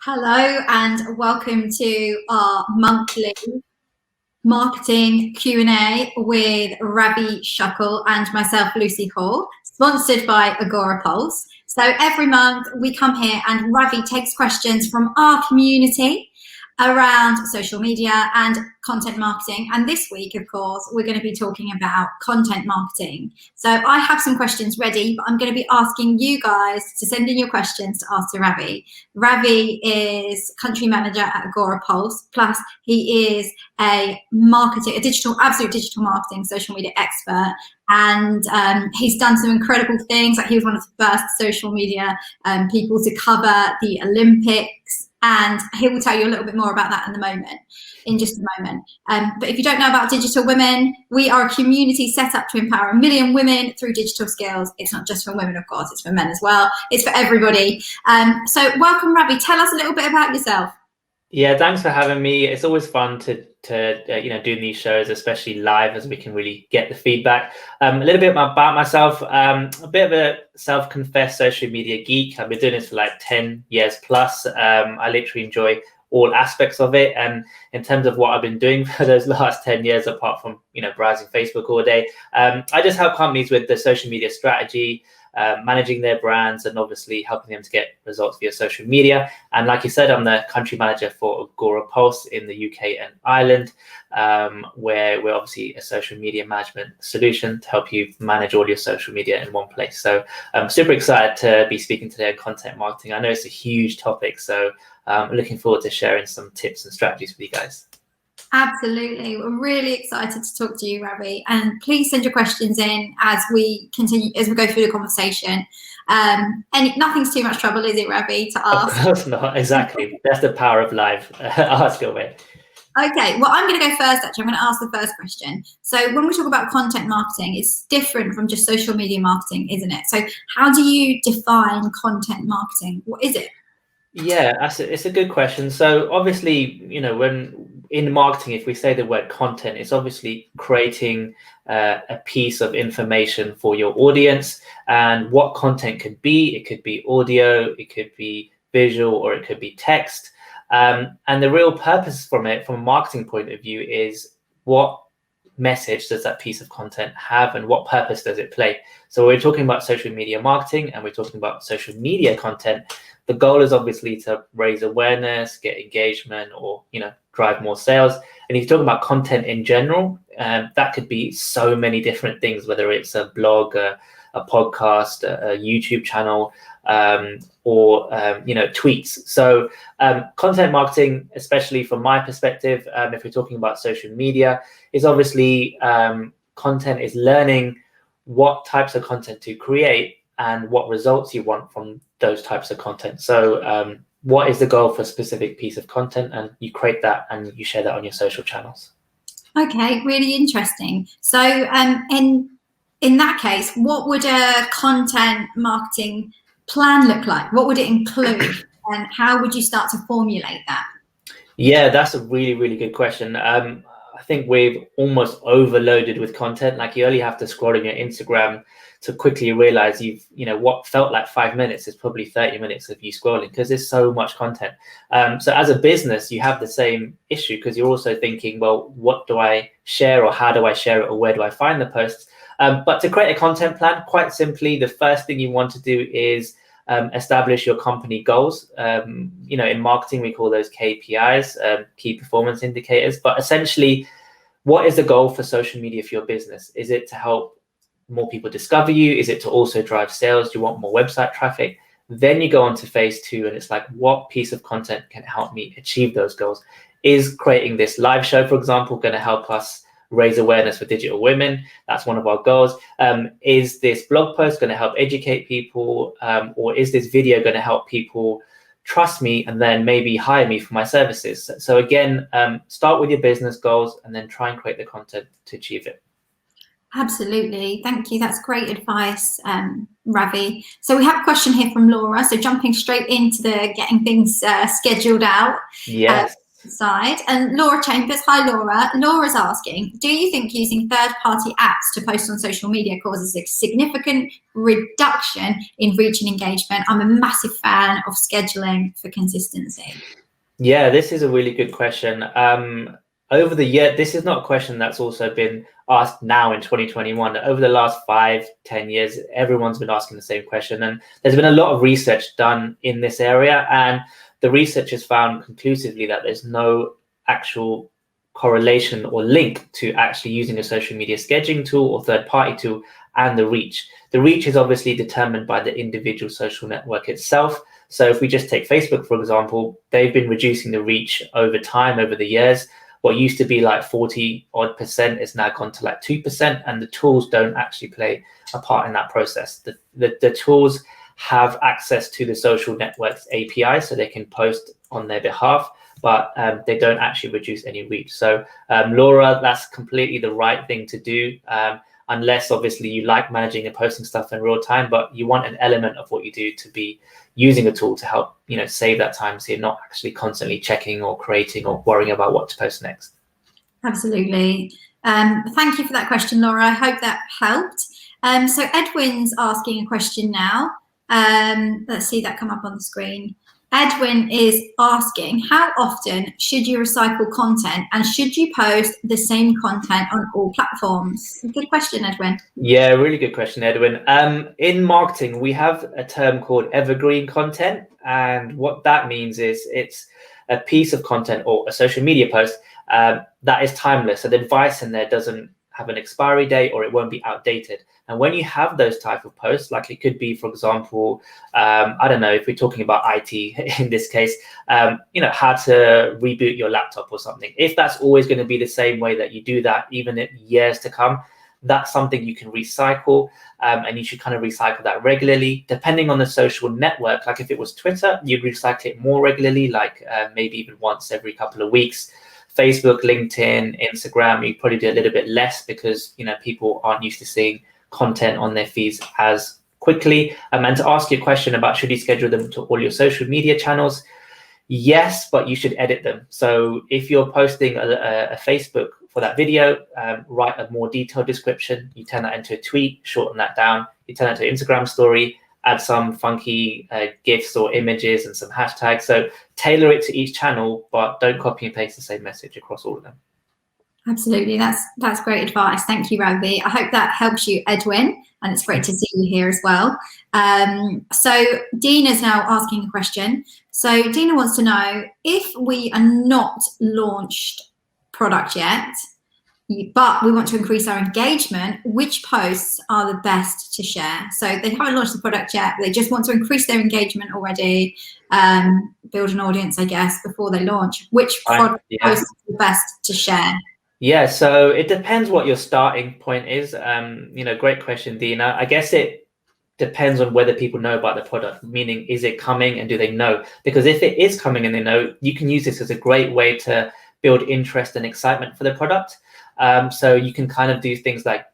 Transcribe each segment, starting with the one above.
Hello and welcome to our monthly marketing Q&A with Ravi, Shukle and myself, Lucy Hall, sponsored by Agora Pulse. So every month we come here and Ravi takes questions from our community around social media and content marketing. And this week, of course, we're going to be talking about content marketing. So I have some questions ready, but I'm going to be asking you guys to send in your questions to ask to Ravi. Ravi is country manager at Agora Pulse, plus he is absolute digital marketing social media expert. And he's done some incredible things. Like he was one of the first social media people to cover the Olympics. And he will tell you a little bit more about that in just a moment. But if you don't know about Digital Women, we are a community set up to empower 1 million women through digital skills. It's not just for women, of course, it's for men as well. It's for everybody. So welcome, Ravi. Tell us a little bit about yourself. Yeah, thanks for having me. It's always fun to do these shows, especially live, as we can really get the feedback. A little bit about myself. A bit of a self-confessed social media geek. I've been doing this for like 10 years plus. I literally enjoy all aspects of it. And in terms of what I've been doing for those last 10 years, apart from browsing Facebook all day, I just help companies with the social media strategy, managing their brands, and obviously helping them to get results via social media. And like you said, I'm the country manager for Agora Pulse in the UK and Ireland, where we're obviously a social media management solution to help you manage all your social media in one place. So I'm super excited to be speaking today on content marketing. I know it's a huge topic, so I'm looking forward to sharing some tips and strategies with you guys. Absolutely. We're really excited to talk to you, Ravi. And please send your questions in as we go through the conversation. And nothing's too much trouble, is it, Ravi, to ask? Of course not. Exactly. That's the power of live. Ask away. Okay, well, I'm going to go first, actually. I'm going to ask the first question. So when we talk about content marketing, it's different from just social media marketing, isn't it? So how do you define content marketing? What is it? Yeah, it's a good question. So obviously, when in marketing, if we say the word content, it's obviously creating a piece of information for your audience. And what content could be, it could be audio, it could be visual, or it could be text. And the real purpose from it, from a marketing point of view, is what message does that piece of content have and what purpose does it play? So we're talking about social media marketing and we're talking about social media content. The goal is obviously to raise awareness, get engagement, or drive more sales. And if you're talking about content in general, that could be so many different things, whether it's a blog, a podcast, a YouTube channel, or tweets. So content marketing, especially from my perspective, if we're talking about social media, is obviously content is learning what types of content to create and what results you want from those types of content. So what is the goal for a specific piece of content, and you create that and you share that on your social channels. Okay, really interesting. So in that case, what would a content marketing plan look like? What would it include, and how would you start to formulate that? Yeah, that's a really, really good question. I think we've almost overloaded with content. Like you only have to scroll on your Instagram to quickly realize what felt like 5 minutes is probably 30 minutes of you scrolling, because there's so much content. So as a business, you have the same issue, because you're also thinking, well, what do I share, or how do I share it, or where do I find the posts? But to create a content plan, quite simply, the first thing you want to do is establish your company goals. In marketing, we call those KPIs, key performance indicators. But essentially, what is the goal for social media for your business? Is it to help more people discover you? Is it to also drive sales? Do you want more website traffic? Then you go on to phase 2, and it's like, what piece of content can help me achieve those goals? Is creating this live show, for example, going to help us raise awareness for digital women? That's one of our goals. Is this blog post going to help educate people, or is this video going to help people trust me and then maybe hire me for my services? So again, start with your business goals and then try and create the content to achieve it. Absolutely. Thank you. That's great advice, Ravi. So we have a question here from Laura. So jumping straight into the getting things scheduled out. Yes. side. And Laura Chambers, hi Laura. Laura's asking, do you think using third-party apps to post on social media causes a significant reduction in reach and engagement? I'm a massive fan of scheduling for consistency. Yeah, this is a really good question. Over the year, this is not a question that's also been asked now in 2021. Over the last 5-10 years, everyone's been asking the same question, and there's been a lot of research done in this area, and the research has found conclusively that there's no actual correlation or link to actually using a social media scheduling tool or third-party tool and the reach. The reach is obviously determined by the individual social network itself. So if we just take Facebook, for example, they've been reducing the reach over time, over the years. What used to be like 40% is now gone to like 2%, and the tools don't actually play a part in that process. The tools have access to the social network's API, so they can post on their behalf, but they don't actually reduce any reach. So Laura, that's completely the right thing to do. Unless obviously you like managing and posting stuff in real time, but you want an element of what you do to be using a tool to help, save that time, so you're not actually constantly checking or creating or worrying about what to post next. Absolutely. Thank you for that question, Laura. I hope that helped. So Edwin's asking a question now. Let's see that come up on the screen. Edwin is asking, how often should you recycle content, and should you post the same content on all platforms? Good question, Edwin. Yeah, really good question, Edwin. In marketing, we have a term called evergreen content. And what that means is it's a piece of content or a social media post that is timeless. So the advice in there doesn't have an expiry date, or it won't be outdated. And when you have those type of posts, like it could be, for example, I don't know, if we're talking about IT in this case, how to reboot your laptop or something. If that's always going to be the same way that you do that, even in years to come, that's something you can recycle, and you should kind of recycle that regularly, depending on the social network. Like if it was Twitter, you'd recycle it more regularly, like maybe even once every couple of weeks. Facebook, LinkedIn, Instagram, you probably do a little bit less because people aren't used to seeing content on their feeds as quickly. And to ask your question about should you schedule them to all your social media channels, yes, but you should edit them. So if you're posting a Facebook for that video, write a more detailed description. You turn that into a tweet, shorten that down. You turn it to an Instagram story, add some funky GIFs or images and some hashtags. So tailor it to each channel, but don't copy and paste the same message across all of them. Absolutely, that's great advice. Thank you, Ravi. I hope that helps you, Edwin, and it's great to see you here as well. So Dina's now asking a question. So Dina wants to know, if we are not launched product yet, but we want to increase our engagement, which posts are the best to share? So they haven't launched the product yet, but they just want to increase their engagement already, build an audience, I guess, before they launch. Which product posts are the best to share? Yeah, so it depends what your starting point is. Great question, Dina. I guess it depends on whether people know about the product, meaning is it coming and do they know? Because if it is coming and they know, you can use this as a great way to build interest and excitement for the product. So you can kind of do things like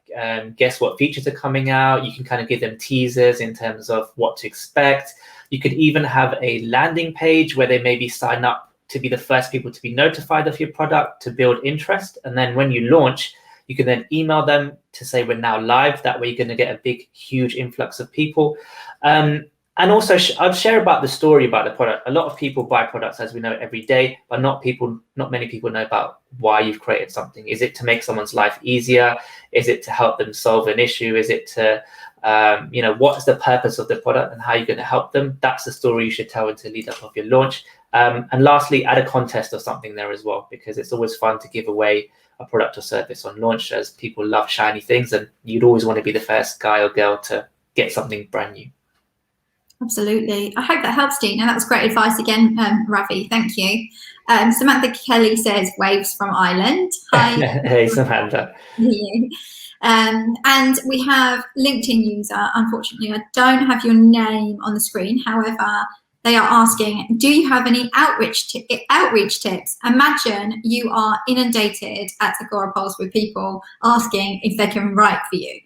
guess what features are coming out. You can kind of give them teasers in terms of what to expect. You could even have a landing page where they maybe sign up to be the first people to be notified of your product to build interest. And then when you launch, you can then email them to say we're now live. That way you're going to get a big, huge influx of people. And also I'd share about the story about the product. A lot of people buy products, as we know, every day, but not many people know about why you've created something. Is it to make someone's life easier? Is it to help them solve an issue? Is it to, what's the purpose of the product and how you're going to help them? That's the story you should tell in the lead up of your launch. And lastly, add a contest or something there as well, because it's always fun to give away a product or service on launch, as people love shiny things, and you'd always want to be the first guy or girl to get something brand new. Absolutely. I hope that helps, Dina. That was great advice again, Ravi. Thank you. Samantha Kelly says, waves from Ireland. Hi. Hey, Samantha. And we have LinkedIn user. Unfortunately, I don't have your name on the screen. However, they are asking, do you have any outreach tips? Imagine you are inundated at Agora Pulse with people asking if they can write for you.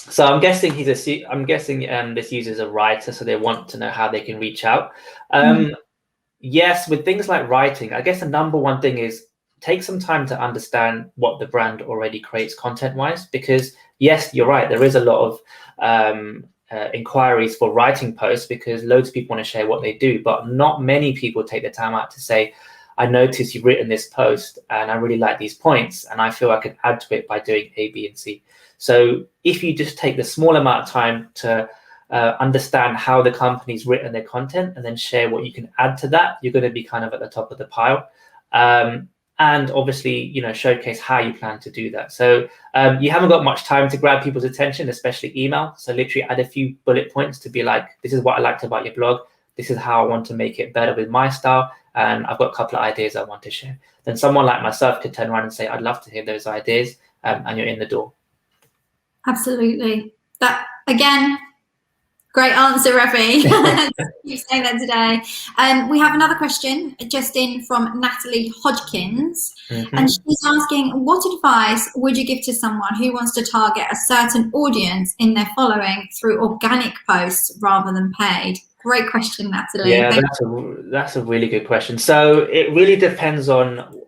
So I'm guessing this user is a writer, so they want to know how they can reach out. Yes, with things like writing, I guess the number one thing is take some time to understand what the brand already creates content-wise, because yes, you're right, there is a lot of inquiries for writing posts because loads of people want to share what they do, but not many people take the time out to say, I noticed you've written this post and I really like these points and I feel I can add to it by doing A, B, and C. So if you just take the small amount of time to understand how the company's written their content and then share what you can add to that, you're going to be kind of at the top of the pile. And obviously, you know, showcase how you plan to do that. So you haven't got much time to grab people's attention, especially email. So literally add a few bullet points to be like, this is what I liked about your blog. This is how I want to make it better with my style. And I've got a couple of ideas I want to share. Then someone like myself could turn around and say, I'd love to hear those ideas. And you're in the door. Absolutely. That, again, great answer, Ravi. Keep saying that today. We have another question just in from Natalie Hodgkins. And she's asking, what advice would you give to someone who wants to target a certain audience in their following through organic posts rather than paid? Great question, Natalie. Yeah, that's a really good question. So it really depends on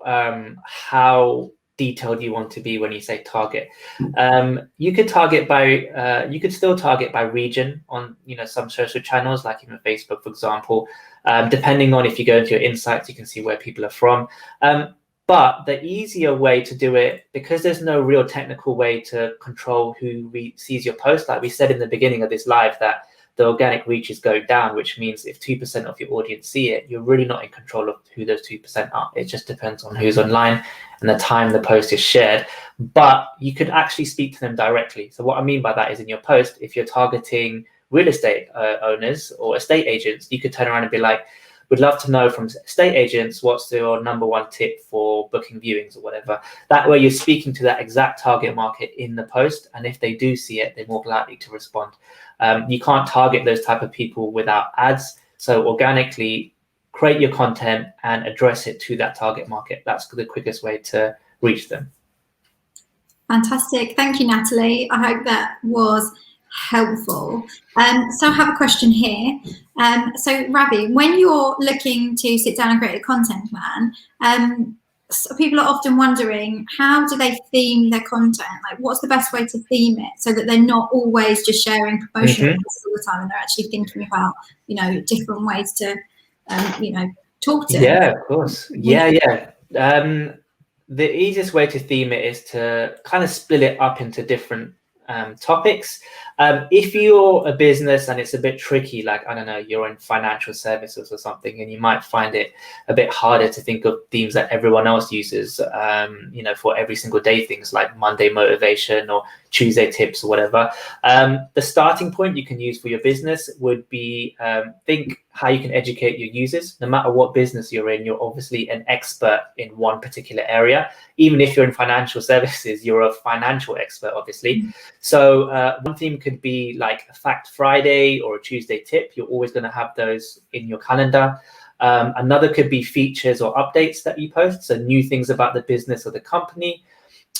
how detailed you want to be when you say target. You could target by you could still target by region on, you know, some social channels like even Facebook, for example. Depending on if you go into your insights, you can see where people are from. But the easier way to do it, because there's no real technical way to control who sees your post, like we said in the beginning of this live, that the organic reach is going down, which means if 2% of your audience see it, you're really not in control of who those 2% are. It just depends on who's online and the time the post is shared. But you could actually speak to them directly. So what I mean by that is in your post, if you're targeting real estate owners or estate agents, you could turn around and be like, we'd love to know from estate agents, what's your number one tip for booking viewings or whatever. That way you're speaking to that exact target market in the post. And if they do see it, they're more likely to respond. You can't target those type of people without ads. So organically create your content and address it to that target market. That's the quickest way to reach them. Fantastic. Thank you, Natalie. I hope that was helpful. So I have a question here. So Ravi, when you're looking to sit down and create a content plan, so people are often wondering, how do they theme their content? Like, what's the best way to theme it so that they're not always just sharing promotional posts all the time, and they're actually thinking about, you know, different ways to, you know, talk to. Yeah, of course. Yeah. The easiest way to theme it is to kind of split it up into different topics. If you're a business and it's a bit tricky, like, I don't know, you're in financial services or something, and you might find it a bit harder to think of themes that everyone else uses, you know, for every single day, things like Monday motivation or Tuesday tips or whatever. The starting point you can use for your business would be think how you can educate your users. No matter what business you're in, you're obviously an expert in one particular area. Even if you're in financial services, you're a financial expert, obviously. So one theme could be like a Fact Friday or a Tuesday tip. You're always going to have those in your calendar. Another could be features or updates that you post, so new things about the business or the company.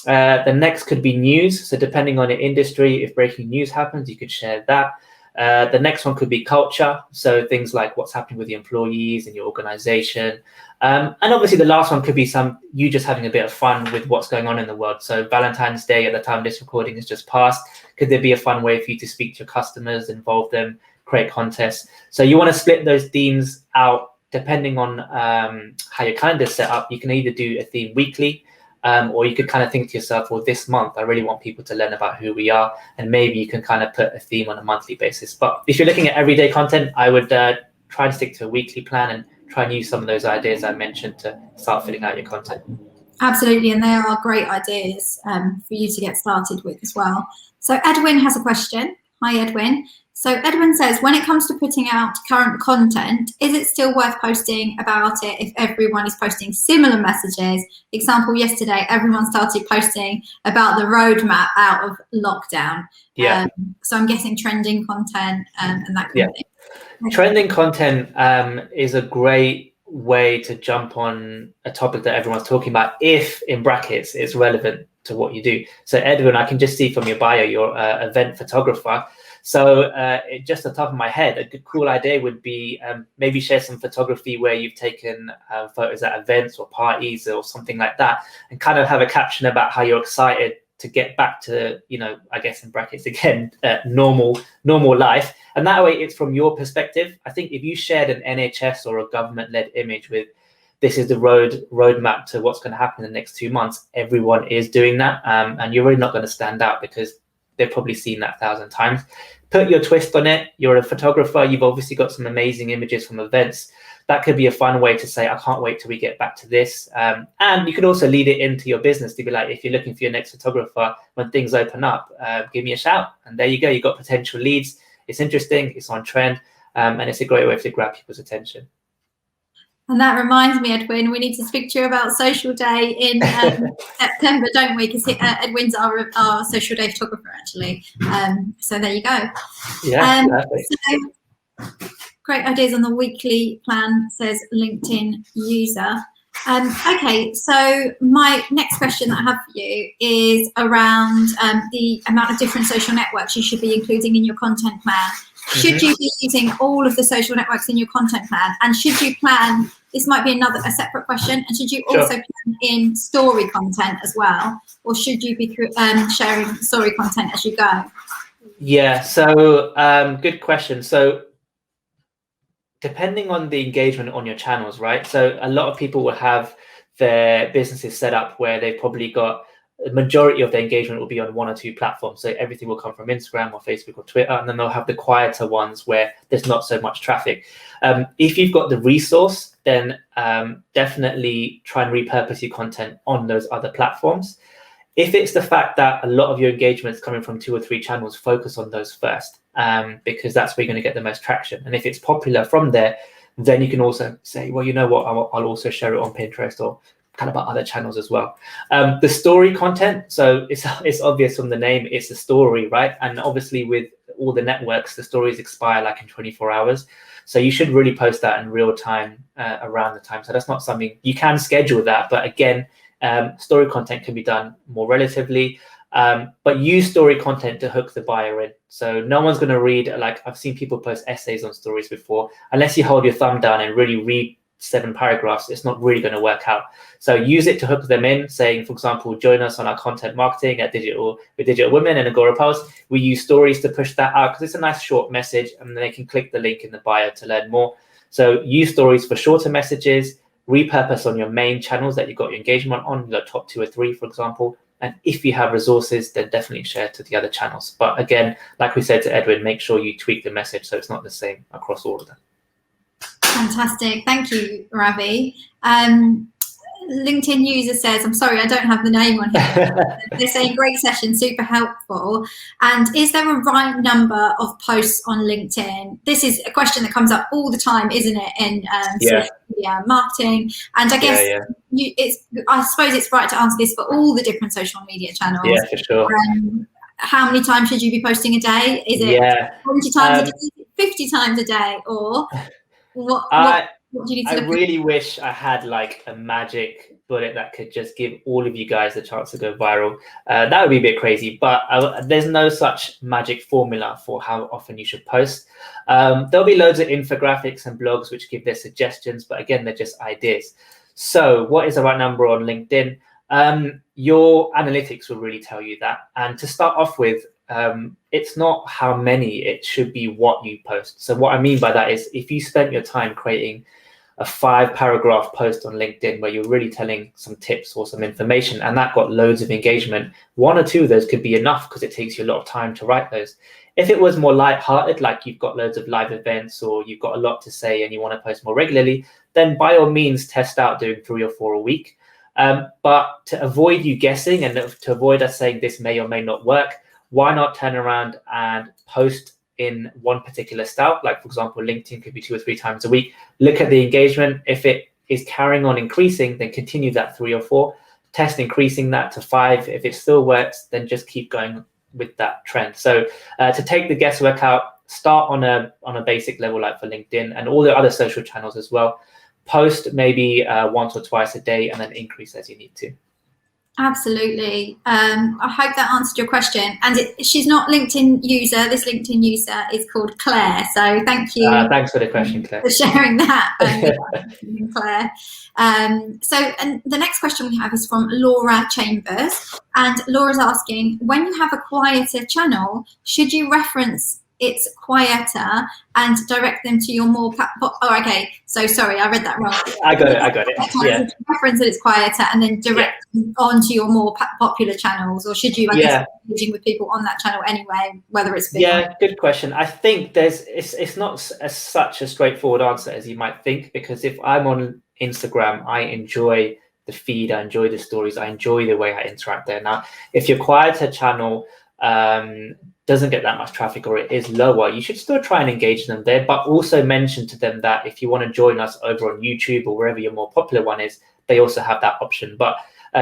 The next could be news. So depending on your industry, if breaking news happens, you could share that. The next one could be culture. So things like what's happening with the employees in your organization. And obviously the last one could be you just having a bit of fun with what's going on in the world. So Valentine's Day at the time this recording has just passed. Could there be a fun way for you to speak to your customers, involve them, create contests? So you want to split those themes out depending on how your calendar is set up. You can either do a theme weekly, or you could kind of think to yourself, well, this month, I really want people to learn about who we are. And maybe you can kind of put a theme on a monthly basis. But if you're looking at everyday content, I would try to stick to a weekly plan and try and use some of those ideas I mentioned to start filling out your content. Absolutely. And there are great ideas for you to get started with as well. So Edwin has a question. Hi, Edwin. So Edwin says, when it comes to putting out current content, is it still worth posting about it if everyone is posting similar messages? Example, yesterday, everyone started posting about the roadmap out of lockdown. Yeah. So I'm guessing trending content and that kind of thing. Trending content is a great way to jump on a topic that everyone's talking about, if, in brackets, it's relevant to what you do. So Edwin, I can just see from your bio, you're an event photographer. So just off the top of my head, a good, cool idea would be maybe share some photography where you've taken photos at events or parties or something like that, and kind of have a caption about how you're excited to get back to, I guess in brackets again, normal life. And that way it's from your perspective. I think if you shared an NHS or a government-led image with, this is the roadmap to what's going to happen in the next 2 months, everyone is doing that. And you're really not going to stand out because they've probably seen that 1,000 times. Put your twist on it. You're a photographer. You've obviously got some amazing images from events. That could be a fun way to say, I can't wait till we get back to this. And you could also lead it into your business to be like, if you're looking for your next photographer, when things open up, give me a shout. And there you go. You've got potential leads. It's interesting. It's on trend. And it's a great way to grab people's attention. And that reminds me, Edwin, we need to speak to you about Social Day in September, don't we? Because Edwin's our Social Day photographer, actually. So there you go. Yeah, so, great ideas on the weekly plan, says LinkedIn user. Okay, so my next question that I have for you is around the amount of different social networks you should be including in your content plan. Should you be using all of the social networks in your content plan? And should you plan, this might be a separate question, and should you also plan in story content as well? Or should you be sharing story content as you go? Yeah, so good question. So depending on the engagement on your channels, right? So a lot of people will have their businesses set up where they've probably got the majority of their engagement will be on 1 or 2 platforms. So everything will come from Instagram or Facebook or Twitter, and then they'll have the quieter ones where there's not so much traffic. If you've got the resource, then definitely try and repurpose your content on those other platforms. If it's the fact that a lot of your engagement is coming from 2 or 3 channels, focus on those first, because that's where you're going to get the most traction. And if it's popular from there, then you can also say, well, you know what, I'll also share it on Pinterest or kind of other channels as well. The story content, so it's obvious from the name, it's a story, right? And obviously with all the networks, the stories expire like in 24 hours. So you should really post that in real time around the time. So that's not something, you can schedule that, but again, story content can be done more relatively, but use story content to hook the buyer in. So no one's going to read, like I've seen people post essays on stories before, unless you hold your thumb down and really read 7 paragraphs, it's not really going to work out. So use it to hook them in, saying, for example, join us on our content marketing at Digital Women and Agora Pulse. We use stories to push that out because it's a nice short message, and then they can click the link in the bio to learn more. So use stories for shorter messages, repurpose on your main channels that you've got your engagement on, the top 2 or 3, for example. And if you have resources, then definitely share to the other channels. But again, like we said to Edwin, make sure you tweak the message so it's not the same across all of them. Fantastic. Thank you, Ravi. LinkedIn user says, I'm sorry, I don't have the name on here. They're saying great session, super helpful. And is there a right number of posts on LinkedIn? This is a question that comes up all the time, isn't it, in social media marketing? And I guess I suppose it's right to answer this for all the different social media channels. Yeah, for sure. How many times should you be posting a day? Is it 20 times a day, 50 times a day, or what do you need to look at? Really wish I had like a magic bullet that could just give all of you guys the chance to go viral. That would be a bit crazy, but there's no such magic formula for how often you should post. There'll be loads of infographics and blogs which give their suggestions, but again, they're just ideas. So what is the right number on LinkedIn? Your analytics will really tell you that. And to start off with, it's not how many, it should be what you post. So what I mean by that is if you spent your time creating a 5-paragraph post on LinkedIn where you're really telling some tips or some information and that got loads of engagement, 1 or 2 of those could be enough because it takes you a lot of time to write those. If it was more lighthearted, like you've got loads of live events or you've got a lot to say and you want to post more regularly, then by all means test out doing 3 or 4 a week. But to avoid you guessing and to avoid us saying this may or may not work, why not turn around and post in one particular style? Like, for example, LinkedIn could be 2 or 3 times a week. Look at the engagement. If it is carrying on increasing, then continue that 3 or 4. Test increasing that to 5. If it still works, then just keep going with that trend. So to take the guesswork out, start on a basic level like for LinkedIn and all the other social channels as well. Post maybe once or twice a day and then increase as you need to. Absolutely. I hope that answered your question. And she's not LinkedIn user. This LinkedIn user is called Claire. So thank you Thanks for the question, Claire. for sharing that, Claire. And the next question we have is from Laura Chambers. And Laura's asking, when you have a quieter channel, should you reference it's quieter and direct them to your more okay, so sorry, I read that wrong. I got it. Yeah. Reference that it's quieter and then direct them onto your more popular channels, or should you engaging with people on that channel anyway, whether it's video? Yeah, good question. I think it's not such a straightforward answer as you might think, because if I'm on Instagram, I enjoy the feed, I enjoy the stories, I enjoy the way I interact there. Now, if your quieter channel doesn't get that much traffic, or it is lower, you should still try and engage them there, but also mention to them that if you want to join us over on YouTube or wherever your more popular one is, they also have that option. But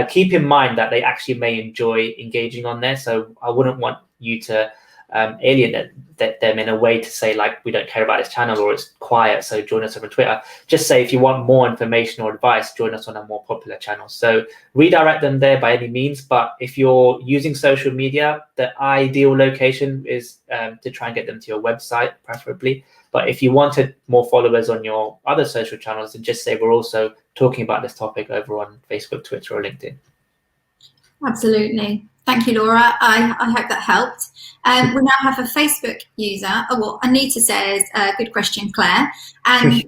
keep in mind that they actually may enjoy engaging on there, so I wouldn't want you to alienate them in a way to say, like, we don't care about this channel, or it's quiet, so join us over Twitter. Just say, if you want more information or advice, join us on a more popular channel. So redirect them there by any means. But if you're using social media, the ideal location is to try and get them to your website, preferably. But if you wanted more followers on your other social channels, then just say, we're also talking about this topic over on Facebook, Twitter, or LinkedIn. Absolutely. Thank you, Laura. I hope that helped. We now have a Facebook user. Oh, well, Anita says, good question, Claire. And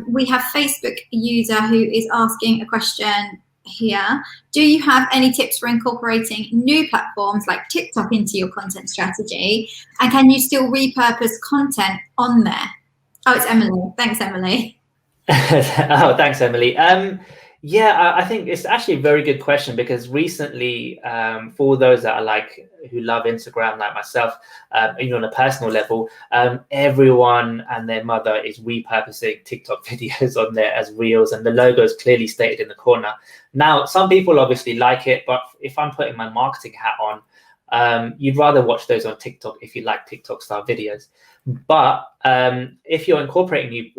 we have Facebook user who is asking a question here. Do you have any tips for incorporating new platforms like TikTok into your content strategy? And can you still repurpose content on there? Oh, it's Emily. Thanks, Emily. Oh, thanks, Emily. Yeah, I think it's actually a very good question, because recently, for those that are who love Instagram like myself, even on a personal level, everyone and their mother is repurposing TikTok videos on there as reels, and the logo is clearly stated in the corner. Now, some people obviously like it, but if I'm putting my marketing hat on, you'd rather watch those on TikTok if you like TikTok style videos. But if you're incorporating new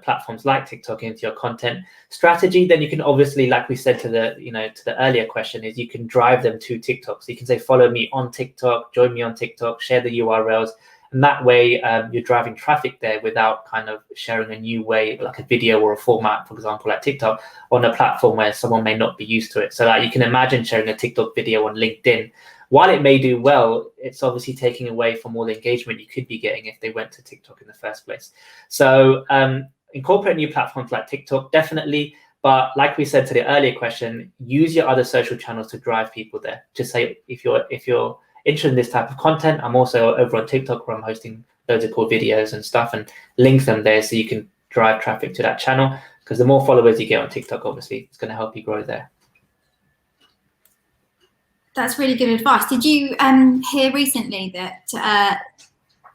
platforms like TikTok into your content strategy, then you can obviously, like we said to the earlier question, is you can drive them to TikTok. So you can say, follow me on TikTok, join me on TikTok, share the URLs, and that way you're driving traffic there without kind of sharing a new way, like a video or a format, for example, like TikTok, on a platform where someone may not be used to it. So that you can imagine sharing a TikTok video on LinkedIn. While it may do well, it's obviously taking away from all the engagement you could be getting if they went to TikTok in the first place. So incorporate new platforms like TikTok, definitely. But like we said to the earlier question, use your other social channels to drive people there. Just say, if you're interested in this type of content, I'm also over on TikTok where I'm hosting loads of cool videos and stuff, and link them there so you can drive traffic to that channel. Because the more followers you get on TikTok, obviously, it's going to help you grow there. That's really good advice. Did you hear recently that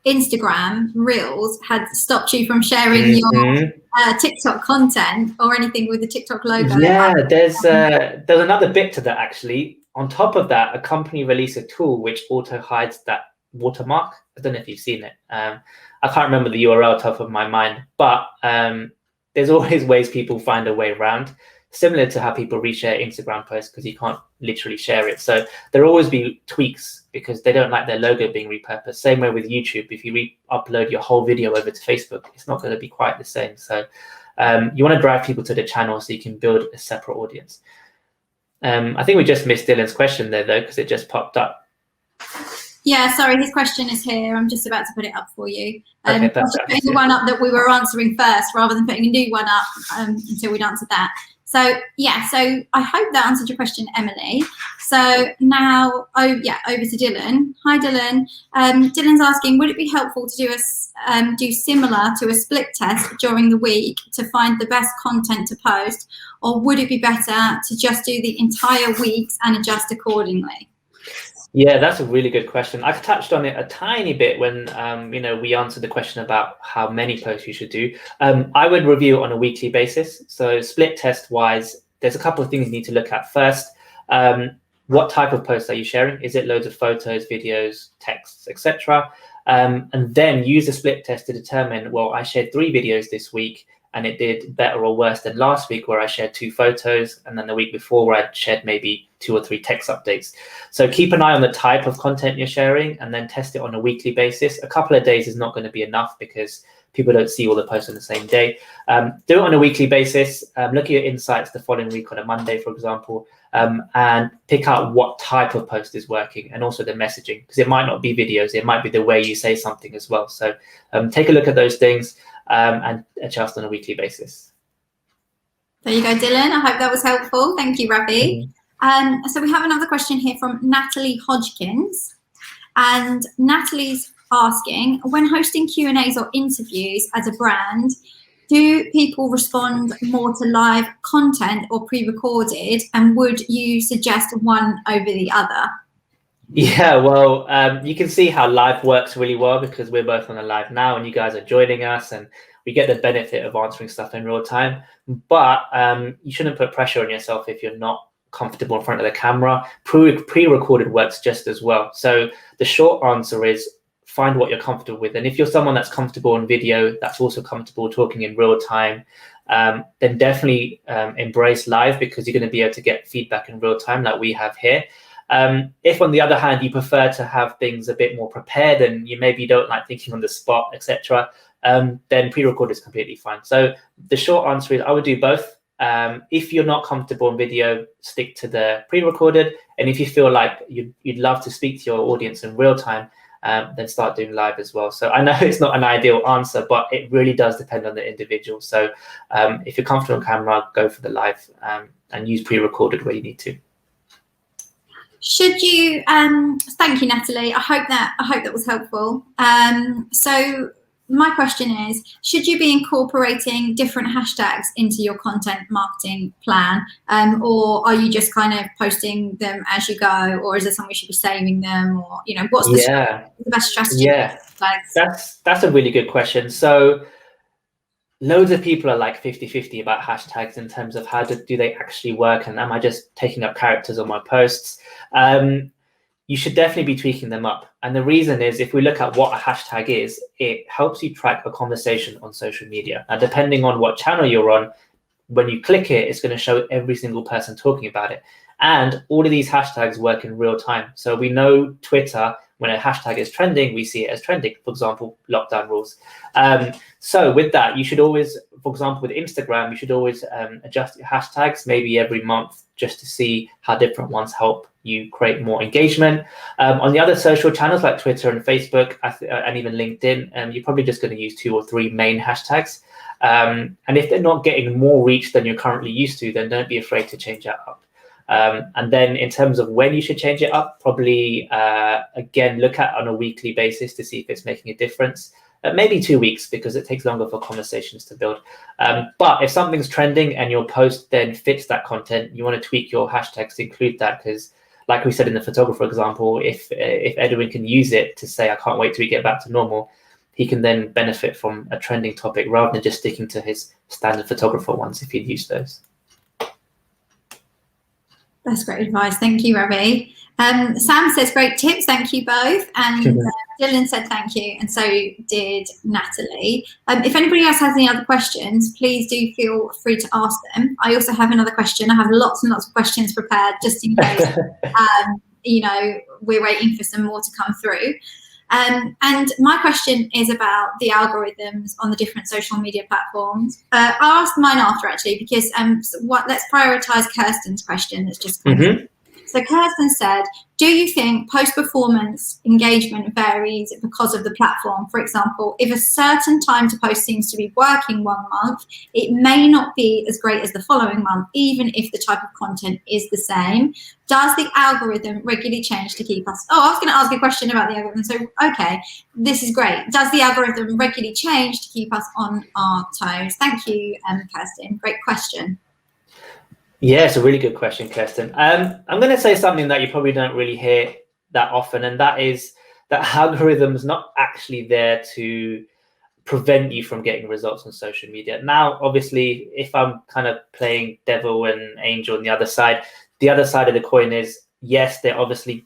Instagram Reels had stopped you from sharing your TikTok content or anything with the TikTok logo? Yeah, there's another bit to that, actually. On top of that, a company released a tool which auto hides that watermark. I don't know if you've seen it. I can't remember the URL top of my mind, but there's always ways people find a way around. Similar to how people reshare Instagram posts, because you can't literally share it. So there'll always be tweaks because they don't like their logo being repurposed. Same way with YouTube. If you upload your whole video over to Facebook, it's not going to be quite the same. So you want to drive people to the channel so you can build a separate audience. I think we just missed Dylan's question there, though, because it just popped up. Yeah, sorry, his question is here. I'm just about to put it up for you. Okay, I'm just putting the one up that we were answering first, rather than putting a new one up until we'd answered that. So yeah, so I hope that answered your question, Emily. So now, over to Dylan. Hi, Dylan. Dylan's asking, would it be helpful to do similar to a split test during the week to find the best content to post, or would it be better to just do the entire weeks and adjust accordingly? Yeah, that's a really good question. I touched on it a tiny bit when we answered the question about how many posts you should do. I would review on a weekly basis. So split test wise, there's a couple of things you need to look at. First, what type of posts are you sharing? Is it loads of photos, videos, texts, etc.? And then use a split test to determine, well, I shared 3 videos this week and it did better or worse than last week where I shared 2 photos, and then the week before where I shared maybe 2 or 3 text updates. So keep an eye on the type of content you're sharing and then test it on a weekly basis. A couple of days is not going to be enough because people don't see all the posts on the same day. Do it on a weekly basis. Look at your insights the following week on a Monday, for example, and pick out what type of post is working, and also the messaging, because it might not be videos, it might be the way you say something as well. So take a look at those things and adjust on a weekly basis. There you go, Dylan. I hope that was helpful. Thank you, Ravi. So we have another question here from Natalie Hodgkins, and Natalie's asking, when hosting Q&As or interviews as a brand, do people respond more to live content or pre-recorded, and would you suggest one over the other? Yeah, well, you can see how live works really well because we're both on a live now and you guys are joining us and we get the benefit of answering stuff in real time. But you shouldn't put pressure on yourself if you're not comfortable in front of the camera. Pre-recorded works just as well. So the short answer is find what you're comfortable with. And if you're someone that's comfortable on video, that's also comfortable talking in real time, then definitely embrace live, because you're going to be able to get feedback in real time like we have here. If on the other hand you prefer to have things a bit more prepared and you maybe don't like thinking on the spot, etc., then pre-record is completely fine. So the short answer is I would do both. If you're not comfortable in video, stick to the pre-recorded, and if you feel like you'd love to speak to your audience in real time, then start doing live as well. So I know it's not an ideal answer, but it really does depend on the individual. So if you're comfortable on camera, go for the live, and use pre-recorded where you need to. Should you thank you, Natalie. I hope that was helpful. So my question is, should you be incorporating different hashtags into your content marketing plan, or are you just kind of posting them as you go, or is there something we should be saving them, or what's the best strategy? Yeah, that's a really good question. So loads of people are like 50-50 about hashtags in terms of how do they actually work, and am I just taking up characters on my posts? You should definitely be tweaking them up. And the reason is, if we look at what a hashtag is, it helps you track a conversation on social media. Now, depending on what channel you're on, when you click it, it's going to show every single person talking about it. And all of these hashtags work in real time. So we know Twitter, when a hashtag is trending, we see it as trending. For example, lockdown rules. So with that, you should always, for example, with Instagram, you should always adjust your hashtags maybe every month, just to see how different ones help you create more engagement. On the other social channels like Twitter and Facebook and even LinkedIn, you're probably just going to use 2 or 3 main hashtags. And if they're not getting more reach than you're currently used to, then don't be afraid to change that up. And then in terms of when you should change it up, probably, again, look at on a weekly basis to see if it's making a difference. Maybe 2 weeks, because it takes longer for conversations to build. But if something's trending and your post then fits that content, you want to tweak your hashtags to include that, because like we said in the photographer example, if Edwin can use it to say, I can't wait till we get back to normal, he can then benefit from a trending topic rather than just sticking to his standard photographer ones if he'd use those. That's great advice. Thank you, Ravi. Sam says, great tips. Thank you both. And Dylan said thank you, and so did Natalie. If anybody else has any other questions, please do feel free to ask them. I also have another question. I have lots and lots of questions prepared just in case, we're waiting for some more to come through. And my question is about the algorithms on the different social media platforms. I'll ask mine after, actually, because let's prioritize Kirsten's question that's just come in. So Kirsten said, do you think post-performance engagement varies because of the platform? For example, if a certain time to post seems to be working one month, it may not be as great as the following month, even if the type of content is the same. Does the algorithm regularly change to keep us? Oh, I was going to ask a question about the algorithm. So, okay, this is great. Does the algorithm regularly change to keep us on our toes? Thank you, Kirsten. Great question. Yeah, it's a really good question, Kirsten. I'm going to say something that you probably don't really hear that often, and that is that algorithm's not actually there to prevent you from getting results on social media. Now, obviously, if I'm kind of playing devil and angel on the other side of the coin is, yes, they obviously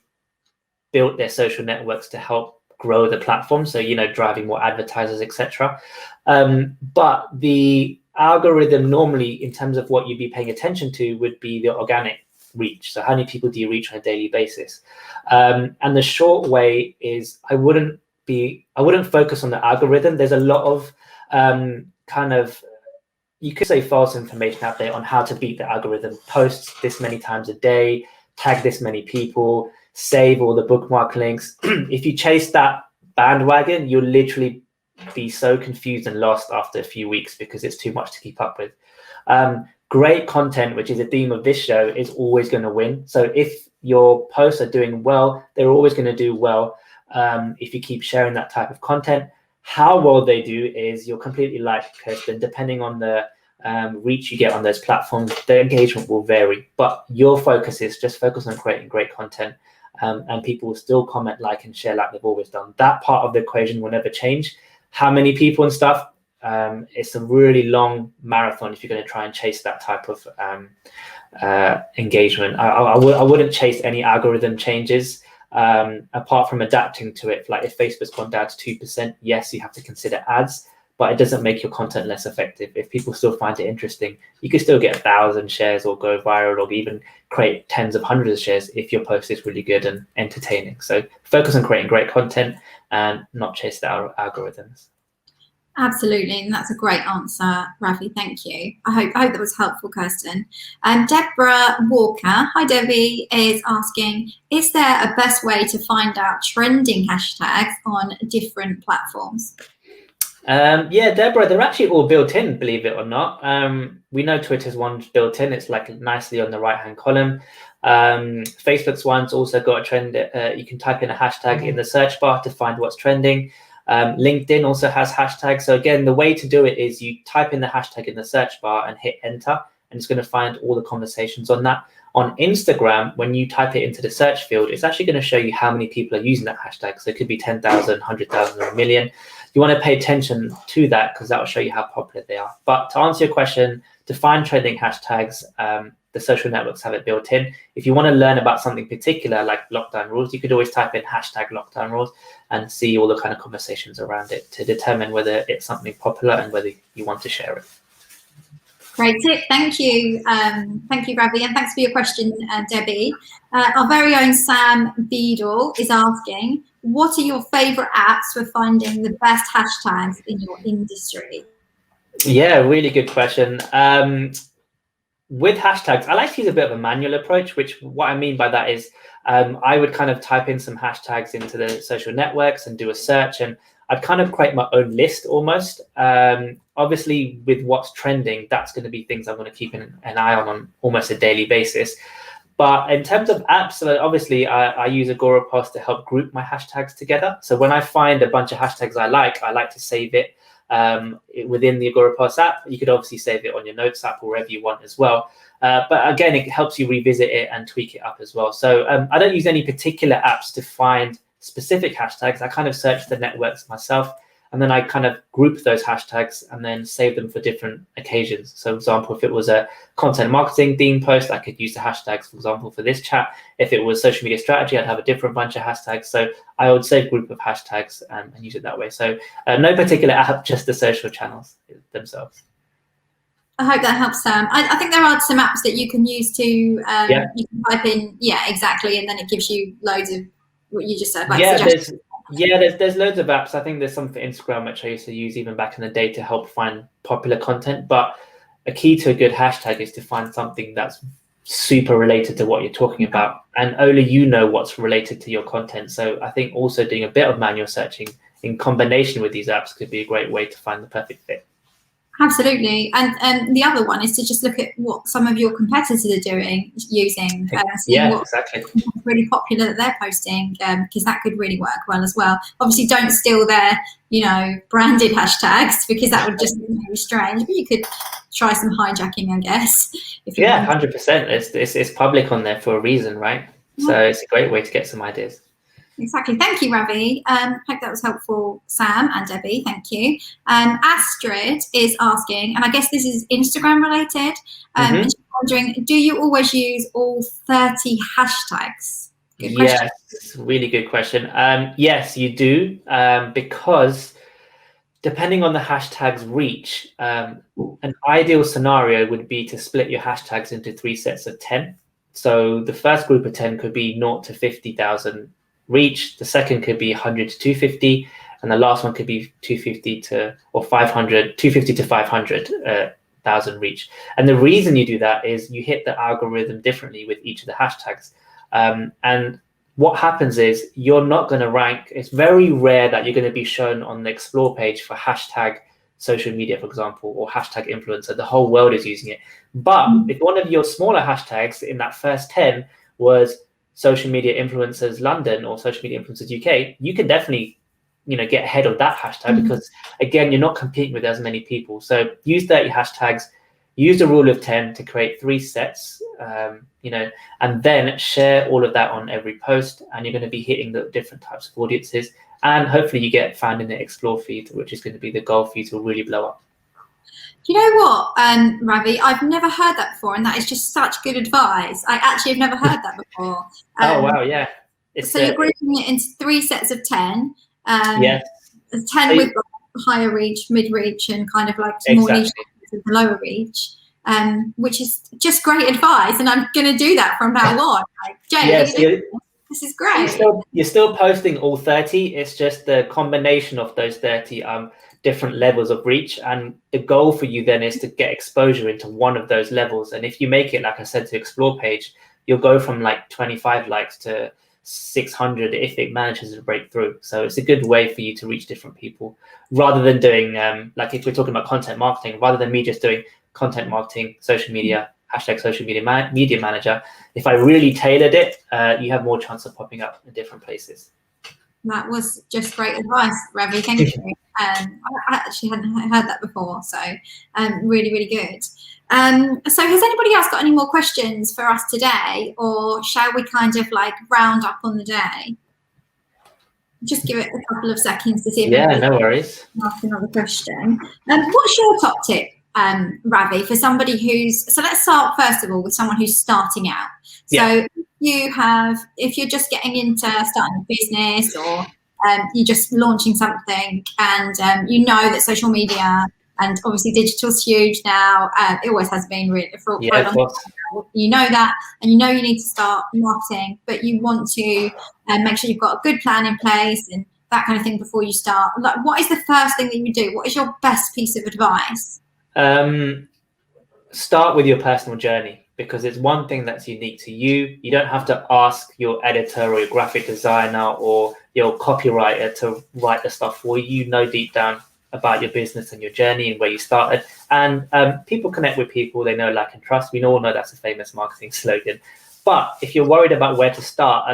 built their social networks to help grow the platform, so driving more advertisers, etc. But the algorithm normally, in terms of what you'd be paying attention to, would be the organic reach. So how many people do you reach on a daily basis? And the short way is I wouldn't focus on the algorithm. There's a lot of kind of, you could say, false information out there on how to beat the algorithm. Post this many times a day, tag this many people, save all the bookmark links. If you chase that bandwagon, you'll literally be so confused and lost after a few weeks because it's too much to keep up with. Great content, which is a theme of this show, is always going to win. So if your posts are doing well, they're always going to do well if you keep sharing that type of content. How well they do is you're completely like Kirsten, depending on the reach you get on those platforms, the engagement will vary. But your focus is just focus on creating great content, and people will still comment, like, and share like they've always done. That part of the equation will never change. How many people and stuff? It's a really long marathon if you're going to try and chase that type of engagement. I wouldn't chase any algorithm changes apart from adapting to it. Like if Facebook's gone down to 2%, yes, you have to consider ads, but it doesn't make your content less effective. If people still find it interesting, you can still get 1,000 shares or go viral or even create tens of hundreds of shares if your post is really good and entertaining. So focus on creating great content and not chase the algorithms. Absolutely, and that's a great answer, Ravi. Thank you. I hope that was helpful, Kirsten. Deborah Walker, hi Debbie, is asking, is there a best way to find out trending hashtags on different platforms? Yeah, Deborah, they're actually all built in, believe it or not. We know Twitter's one's built in. It's like nicely on the right-hand column. Facebook's one's also got a trend. You can type in a hashtag in the search bar to find what's trending. LinkedIn also has hashtags. So again, the way to do it is you type in the hashtag in the search bar and hit enter, and it's going to find all the conversations on that. On Instagram, when you type it into the search field, it's actually going to show you how many people are using that hashtag. So it could be 10,000, 100,000, or a million. You want to pay attention to that because that will show you how popular they are. But to answer your question, to find trending hashtags, the social networks have it built in. If you want to learn about something particular like lockdown rules, you could always type in hashtag lockdown rules and see all the kind of conversations around it to determine whether it's something popular and whether you want to share it. Great tip, thank you. Thank you, Ravi, and thanks for your question, Debbie. Our very own Sam Beadle is asking, what are your favorite apps for finding the best hashtags in your industry? Yeah, really good question. With hashtags, I like to use a bit of a manual approach, which what I mean by that is I would kind of type in some hashtags into the social networks and do a search, and I'd kind of create my own list almost. Obviously, with what's trending, that's going to be things I'm going to keep an eye on almost a daily basis. But in terms of apps, obviously, I use Agorapost to help group my hashtags together. So when I find a bunch of hashtags I like to save it within the Agorapost app. You could obviously save it on your notes app or wherever you want as well. But again, it helps you revisit it and tweak it up as well. So I don't use any particular apps to find specific hashtags. I kind of search the networks myself, and then I kind of group those hashtags and then save them for different occasions. So for example, if it was a content marketing theme post, I could use the hashtags, for example, for this chat. If it was social media strategy, I'd have a different bunch of hashtags. So I would save a group of hashtags and use it that way. So no particular app, just the social channels themselves. I hope that helps, Sam. I think there are some apps that you can use to, you can type in, exactly, and then it gives you loads of what you just said, like suggestions. There's loads of apps. I think there's some for Instagram, which I used to use even back in the day to help find popular content. But a key to a good hashtag is to find something that's super related to what you're talking about, and only you know what's related to your content. So I think also doing a bit of manual searching in combination with these apps could be a great way to find the perfect fit. Absolutely, and the other one is to just look at what some of your competitors are doing, using, seeing what's really popular that they're posting, because that could really work well as well. Obviously, don't steal their, branded hashtags, because that would just be very strange. But you could try some hijacking, I guess. 100%. It's public on there for a reason, right? Yeah. So it's a great way to get some ideas. Exactly. Thank you, Ravi. Hope that was helpful, Sam and Debbie. Thank you. Astrid is asking, and I guess this is Instagram related. And she's wondering, do you always use all 30 hashtags? Good question. Yes, really good question. Yes, you do, because depending on the hashtag's reach, an ideal scenario would be to split your hashtags into 3 sets of 10. So the first group of 10 could be 0 to 50,000 reach. The second could be 100 to 250. And the last one could be 250 to, or 500, 250 to 500,000 reach. And the reason you do that is you hit the algorithm differently with each of the hashtags. And what happens is you're not going to rank. It's very rare that you're going to be shown on the explore page for hashtag social media, for example, or hashtag influencer. The whole world is using it. But if one of your smaller hashtags in that first 10 was social media influencers London or social media influencers UK, you can definitely, get ahead of that hashtag because, again, you're not competing with as many people. So use 30 hashtags, use the rule of 10 to create 3 sets, and then share all of that on every post, and you're going to be hitting the different types of audiences. And hopefully you get found in the explore feed, which is going to be the goal for you to really blow up. You know what, Ravi? I've never heard that before, and that is just such good advice. I actually have never heard that before. Oh, wow, yeah. So you're grouping it into 3 sets of 10. Yes. 10 with higher reach, mid-reach, and kind of like more niche with the lower reach, which is just great advice. And I'm going to do that from now on. Like, Jay, this is great. You're still posting all 30. It's just the combination of those 30 different levels of reach. And the goal for you then is to get exposure into one of those levels. And if you make it, like I said, to explore page, you'll go from like 25 likes to 600 if it manages to break through. So it's a good way for you to reach different people rather than doing, like if we're talking about content marketing, rather than me just doing content marketing, social media, hashtag social media media manager. If I really tailored it, you have more chance of popping up in different places. That was just great advice, Ravi. Thank you. I actually hadn't heard that before, so really, really good. So has anybody else got any more questions for us today, or shall we kind of like round up on the day? Just give it a couple of seconds to see if anybody no worries. Ask another question. What's your top tip, Ravi, for somebody so let's start first of all with someone who's starting out. So if you're just getting into starting a business, or you're just launching something, and that social media and obviously digital's huge now, it always has been really for a long time. You know that, and you need to start marketing, but you want to make sure you've got a good plan in place and that kind of thing before you start. Like, what is the first thing that you do? What is your best piece of advice? Start with your personal journey, because it's one thing that's unique to you. You don't have to ask your editor or your graphic designer or your copywriter to write the stuff for you. You know deep down about your business and your journey and where you started. And people connect with people they know, like, and trust. We all know that's a famous marketing slogan. But if you're worried about where to start,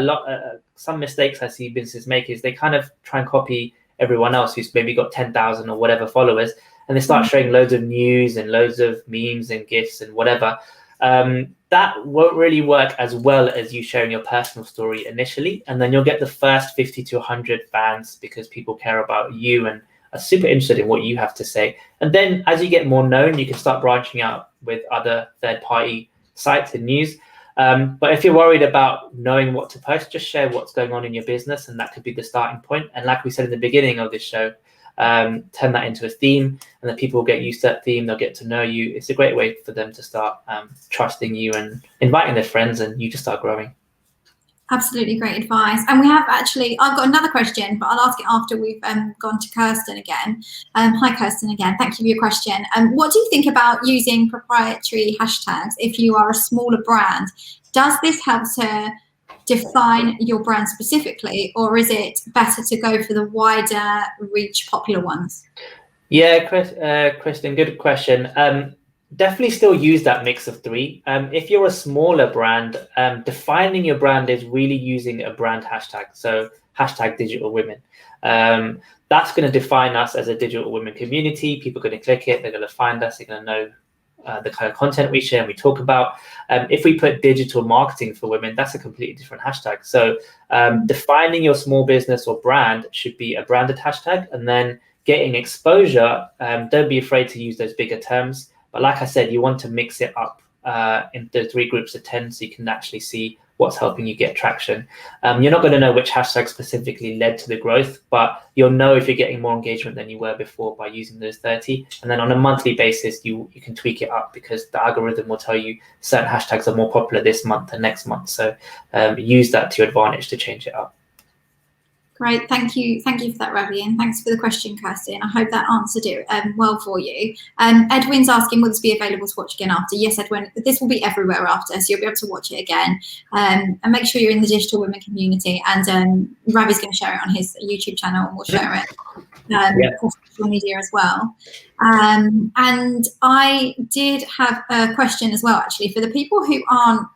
some mistakes I see businesses make is they kind of try and copy everyone else who's maybe got 10,000 or whatever followers, and they start sharing loads of news and loads of memes and GIFs and whatever. That won't really work as well as you sharing your personal story initially. And then you'll get the first 50 to 100 fans because people care about you and are super interested in what you have to say. And then as you get more known, you can start branching out with other third-party sites and news. But if you're worried about knowing what to post, just share what's going on in your business, and that could be the starting point. And like we said in the beginning of this show, turn that into a theme, and then people will get used to that theme. They'll get to know you. It's a great way for them to start trusting you and inviting their friends, and you just start growing. Absolutely great advice. And I've got another question, but I'll ask it after we've gone to Kirsten again. Hi, Kirsten again. Thank you for your question. What do you think about using proprietary hashtags if you are a smaller brand? Does this help to define your brand specifically, or is it better to go for the wider reach popular ones? Yeah, Kristen, good question. Definitely still use that mix of 3. If you're a smaller brand, defining your brand is really using a brand hashtag. So hashtag digital women. That's going to define us as a digital women community. People are going to click it. They're going to find us. They're going to know the kind of content we share and we talk about. If we put digital marketing for women, that's a completely different hashtag. So defining your small business or brand should be a branded hashtag, and then getting exposure. Don't be afraid to use those bigger terms. But like I said, you want to mix it up into 3 groups of 10 so you can actually see what's helping you get traction. You're not going to know which hashtag specifically led to the growth, but you'll know if you're getting more engagement than you were before by using those 30. And then on a monthly basis, you can tweak it up because the algorithm will tell you certain hashtags are more popular this month and next month. So use that to your advantage to change it up. Great, thank you for that, Ravi, and thanks for the question, Kirsty. And I hope that answered it well for you. Edwin's asking, will this be available to watch again after? Yes, Edwin, this will be everywhere after, so you'll be able to watch it again. And make sure you're in the Digital Women community. And Ravi's going to share it on his YouTube channel, and we'll share it for social media as well. And I did have a question as well, actually, for the people who aren't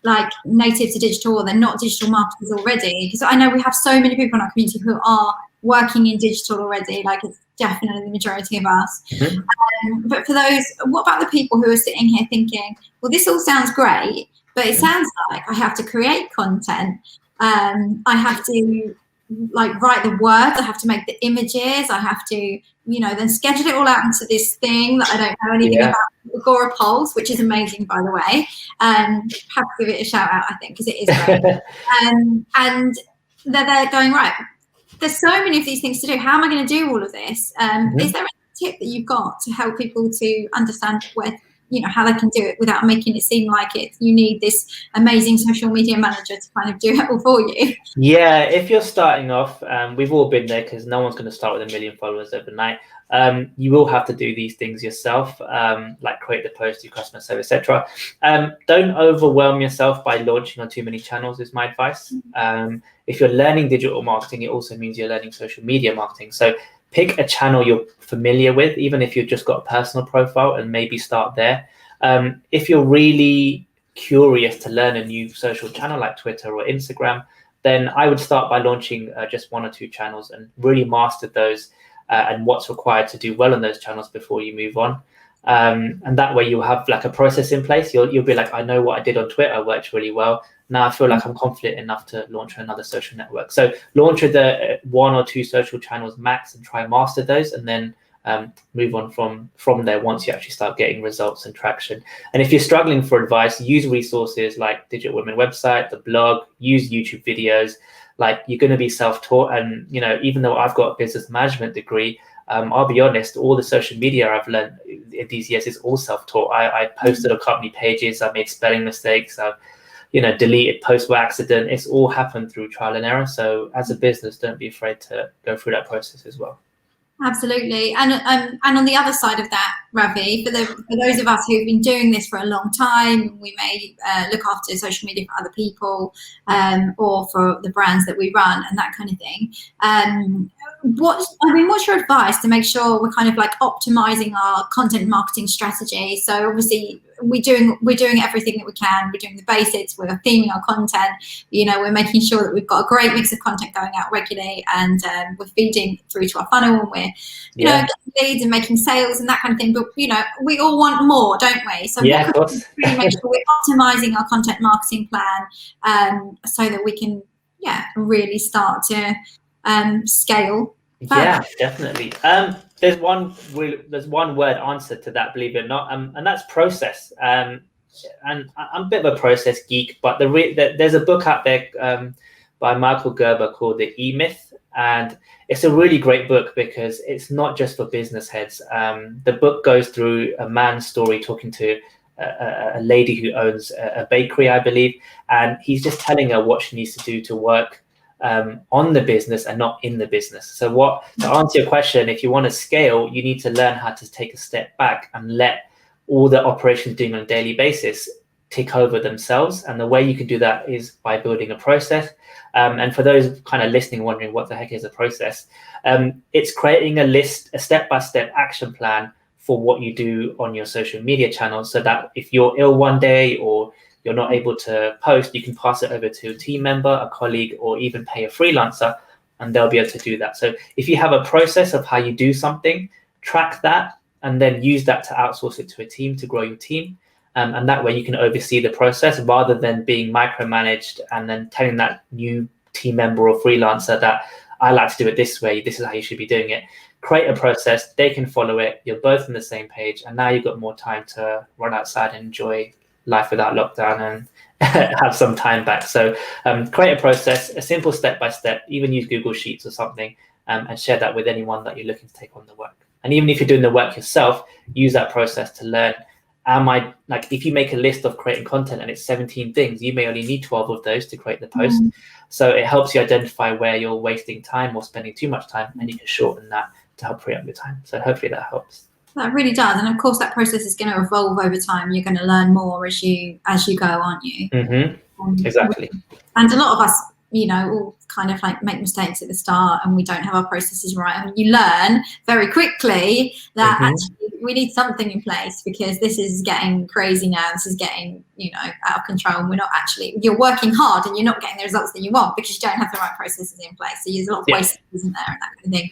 like native to digital, or they're not digital marketers already, because I know we have so many people in our community who are working in digital already, like it's definitely the majority of us. But for those, what about the people who are sitting here thinking, well, this all sounds great, but it sounds like I have to create content, I have to like write the words, I have to make the images, I have to, then schedule it all out into this thing that I don't know anything about, Agora Polls, which is amazing, by the way. Have to give it a shout out, I think, because it is great. And they're going, right, there's so many of these things to do. How am I going to do all of this? Is there a tip that you've got to help people to understand where, how they can do it without making it seem like you need this amazing social media manager to kind of do it all for you? Yeah, if you're starting off, we've all been there because no one's going to start with 1 million followers overnight. You will have to do these things yourself, like create the post, do customer service, etc. Don't overwhelm yourself by launching on too many channels is my advice. If you're learning digital marketing, it also means you're learning social media marketing. So pick a channel you're familiar with, even if you've just got a personal profile, and maybe start there. If you're really curious to learn a new social channel like Twitter or Instagram, then I would start by launching just 1 or 2 channels and really master those and what's required to do well on those channels before you move on. And that way you'll have like a process in place. You'll be like, I know what I did on Twitter worked really well. Now I feel like I'm confident enough to launch another social network. So launch with the 1 or 2 social channels max and try and master those, and then move on from there once you actually start getting results and traction. And if you're struggling for advice, use resources like Digital Women website, the blog, use YouTube videos. Like, you're going to be self-taught. And, even though I've got a business management degree, I'll be honest, all the social media I've learned in these years is all self-taught. I posted on company pages, I made spelling mistakes, I've deleted posts by accident. It's all happened through trial and error. So as a business, don't be afraid to go through that process as well. Absolutely. And on the other side of that, Ravi, for those of us who've been doing this for a long time, we may look after social media for other people or for the brands that we run and that kind of thing. What's your advice to make sure we're kind of like optimizing our content marketing strategy? So obviously we're doing everything that we can. We're doing the basics. We're theming our content. We're making sure that we've got a great mix of content going out regularly, and we're feeding through to our funnel, and we're getting leads and making sales and that kind of thing. But we all want more, don't we? So of course. Really make sure we're optimizing our content marketing plan so that we can really start to scale further. Yeah, definitely. There's one word answer to that, believe it or not, and that's process. And I'm a bit of a process geek, but there's a book out there by Michael Gerber called The E-Myth, and it's a really great book because it's not just for business heads. The book goes through a man's story talking to a lady who owns a bakery, I believe, and he's just telling her what she needs to do to work on the business and not in the business. So to answer your question, if you want to scale, you need to learn how to take a step back and let all the operations doing on a daily basis take over themselves. And the way you can do that is by building a process. And for those kind of listening, wondering what the heck is a process, it's creating a step-by-step action plan for what you do on your social media channels, so that if you're ill one day or you're not able to post, you can pass it over to a team member, a colleague, or even pay a freelancer, and they'll be able to do that. So if you have a process of how you do something, track that, and then use that to outsource it to a team to grow your team. And that way you can oversee the process rather than being micromanaged and then telling that new team member or freelancer that I like to do it this way, this is how you should be doing it. Create a process, they can follow it, you're both on the same page, and now you've got more time to run outside and enjoy life without lockdown and have some time back. So create a process, a simple step-by-step, even use Google Sheets or something, and share that with anyone that you're looking to take on the work. And even if you're doing the work yourself, use that process to learn. If you make a list of creating content and it's 17 things, you may only need 12 of those to create the post. So it helps you identify where you're wasting time or spending too much time, and you can shorten that to help free up your time. So hopefully that helps. That really does. And of course that process is going to evolve over time. You're going to learn more as you go, aren't you? Exactly. And a lot of us, all kind of like make mistakes at the start and we don't have our processes right. And you learn very quickly that actually we need something in place, because this is getting crazy now. This is getting, out of control. And you're working hard and you're not getting the results that you want because you don't have the right processes in place. So there's a lot of waste, isn't there, and that kind of thing.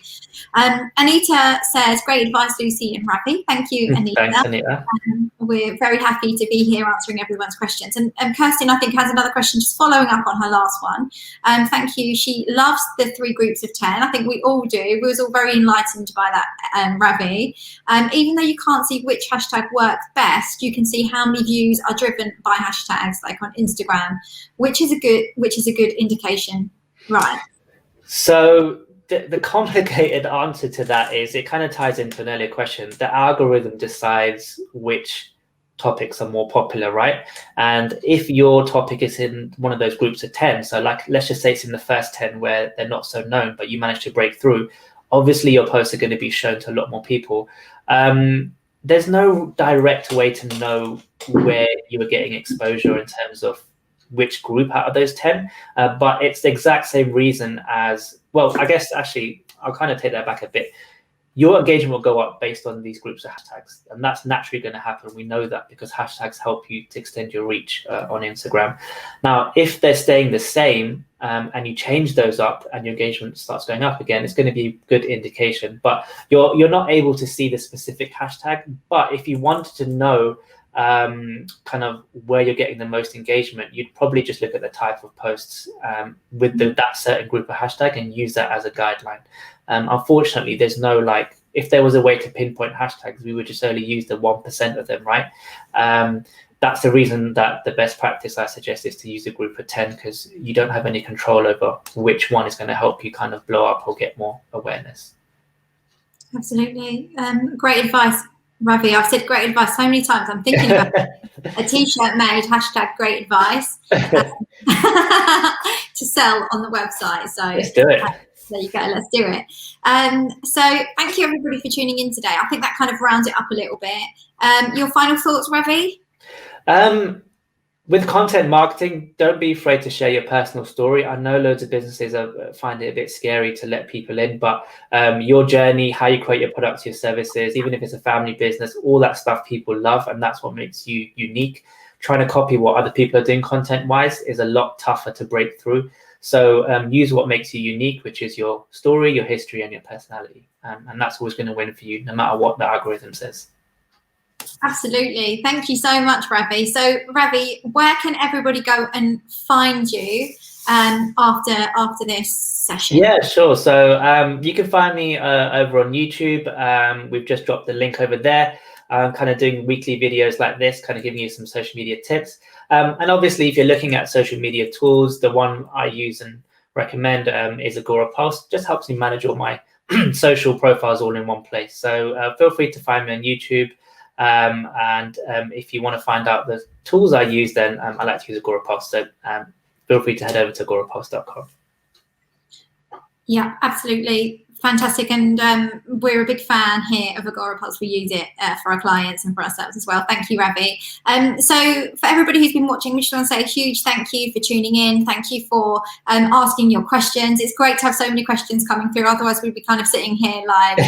Anita says, great advice, Lucy and Ravi. Thank you, Anita. Thanks, Anita. We're very happy to be here answering everyone's questions. And Kirsten, I think, has another question just following up on her last one. Thank you. She loves the 3 groups of 10. I think we all do. We was all very enlightened by that, Ravi. Even though you can't see which hashtag works best, you can see how many views are driven by hashtags, like on Instagram, which is a good indication, right? So the complicated answer to that is, it kind of ties into an earlier question. The algorithm decides which topics are more popular, right? And if your topic is in one of those groups of 10, so like let's just say it's in the first 10 where they're not so known, but you manage to break through, obviously your posts are going to be shown to a lot more people. There's no direct way to know where you are getting exposure in terms of which group out of those 10, but it's the exact same reason as, well, I guess actually I'll kind of take that back a bit. Your engagement will go up based on these groups of hashtags, and that's naturally going to happen. We know that because hashtags help you to extend your reach on Instagram. Now, if they're staying the same and you change those up and your engagement starts going up again, it's going to be a good indication. But you're not able to see the specific hashtag. But if you wanted to know kind of where you're getting the most engagement, you'd probably just look at the type of posts with that certain group of hashtag and use that as a guideline. Unfortunately, there's no if there was a way to pinpoint hashtags, we would just only use the 1% of them, right? That's the reason that the best practice I suggest is to use a group of 10, because you don't have any control over which one is going to help you kind of blow up or get more awareness. Absolutely. Great advice, Ravi. I've said great advice so many times. I'm thinking about a t-shirt made #great advice to sell on the website. So let's do it. There you go. Let's do it. So thank you everybody for tuning in today. I think that kind of rounds it up a little bit. Your final thoughts, Ravi? With content marketing, don't be afraid to share your personal story. I know loads of businesses find it a bit scary to let people in, but your journey, how you create your products, your services, even if it's a family business, all that stuff people love, and that's what makes you unique. Trying to copy what other people are doing content-wise is a lot tougher to break through. So use what makes you unique, which is your story, your history, and your personality. And that's always going to win for you, no matter what the algorithm says. Absolutely. Thank you so much, Ravi. So, Ravi, where can everybody go and find you after this session? Yeah, sure. So you can find me over on YouTube. We've just dropped the link over there. I'm kind of doing weekly videos like this, kind of giving you some social media tips. And obviously, if you're looking at social media tools, the one I use and recommend is Agora Pulse. Just helps me manage all my social profiles all in one place. So feel free to find me on YouTube. And if you want to find out the tools I use, then I like to use Agora Pulse. So feel free to head over to agorapulse.com. Yeah, absolutely. Fantastic. And we're a big fan here of Agora Pulse. We use it for our clients and for ourselves as well. Thank you, Ravi. So for everybody who's been watching, we just want to say a huge thank you for tuning in. Thank you for asking your questions. It's great to have so many questions coming through. Otherwise, we'd be kind of sitting here live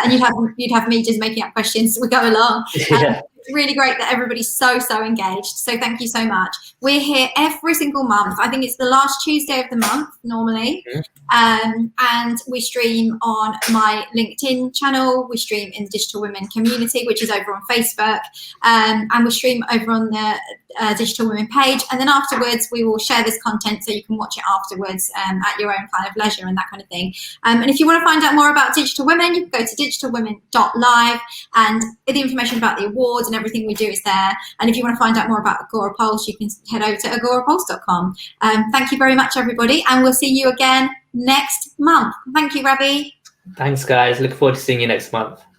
and you'd have me just making up questions as we go along. Yeah. It's really great that everybody's so engaged. So thank you so much. We're here every single month. I think it's the last Tuesday of the month normally. And we stream on my LinkedIn channel. We stream in the Digital Women community, which is over on Facebook. And we stream over on the Digital Women page. And then afterwards, we will share this content so you can watch it afterwards at your own kind of leisure and that kind of thing. And if you want to find out more about Digital Women, you can go to digitalwomen.live, and the information about the awards and and everything we do is there. And if you want to find out more about Agora Pulse, you can head over to agorapulse.com. Thank you very much, everybody, and we'll see you again next month. Thank you, Ravi. Thanks, guys. Look forward to seeing you next month.